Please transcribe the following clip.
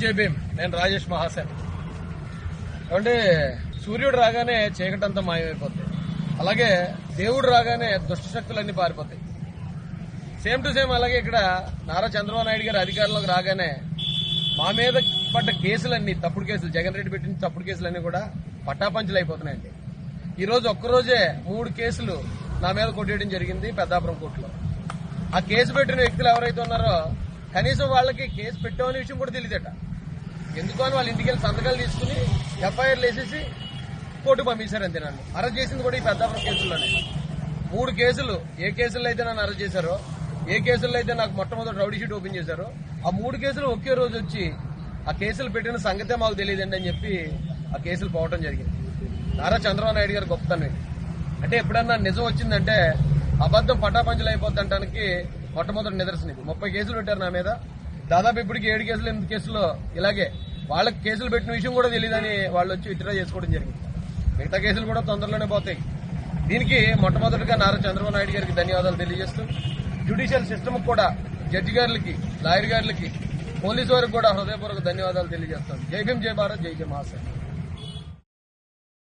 జై భీమ్. నేను రాజేష్ మహాసేన్. అంటే సూర్యుడు రాగానే చీకటంతా మాయమైపోతుంది, అలాగే దేవుడు రాగానే దుష్ట శక్తులన్నీ పారిపోతాయి. సేమ్ టు సేమ్ అలాగే ఇక్కడ నారా చంద్రబాబు నాయుడు గారు అధికారంలోకి రాగానే మా మీద పడ్డ కేసులన్నీ తప్పుడు కేసులు, జగన్ రెడ్డి పెట్టిన తప్పుడు కేసులన్నీ కూడా పట్టాపంచలు అయిపోతున్నాయండి. ఈ రోజు ఒక్కరోజే 3 కేసులు నా మీద కొట్టేయడం జరిగింది పెద్దాపురం కోర్టులో. ఆ కేసు పెట్టిన వ్యక్తులు ఎవరైతే ఉన్నారో కనీసం వాళ్ళకి కేసు పెట్టామనే విషయం కూడా తెలియదట. ఎందుకు అని వాళ్ళ ఇంటికి వెళ్ళి సంతకాలు తీసుకుని ఎఫ్ఐఆర్లు వేసేసి కోర్టుకు పంపించారు అంతే. నన్ను అరెస్ట్ చేసింది కూడా ఈ పెద్దాపురం కేసుల్లోనే. 3 కేసులు, ఏ కేసుల్లో అయితే నన్ను అరెస్ట్ చేశారో, ఏ కేసుల్లో అయితే నాకు మొట్టమొదటి రౌడీ షీట్ ఓపెన్ చేశారో, ఆ 3 కేసులు ఒకే రోజు వచ్చి ఆ కేసులు పెట్టిన సంగతే మాకు తెలియదండి అని చెప్పి ఆ కేసులు పోవడం జరిగింది. నారా చంద్రబాబు నాయుడు గారు గొప్పతనం అంటే ఎప్పుడన్నా నిజం వచ్చిందంటే అబద్దం పటాపంచలు అయిపోద్ది అంటానికి మొట్టమొదటి నిదర్శనం ఇది. 30 కేసులు పెట్టారు నా మీద. దాదాపు ఇప్పటికి 7 కేసులు 8 కేసుల్లో ఇలాగే వాళ్ళకి కేసులు పెట్టిన విషయం కూడా తెలియదని వాళ్ళు వచ్చి విత్డ్రా చేసుకోవడం జరిగింది. మిగతా కేసులు కూడా తొందరలోనే పోతాయి. దీనికి మొట్టమొదటిగా నారా చంద్రబాబు నాయుడు గారికి ధన్యవాదాలు తెలియజేస్తూ, జ్యుడిషియల్ సిస్టమ్ కూడా, జడ్జి గారులకి, లాయర్ గారులకి, పోలీసు వారికి కూడా హృదయపూర్వక ధన్యవాదాలు తెలియజేస్తాను. జై భీమ్, జై భారత్, జై జై మహాసేన్.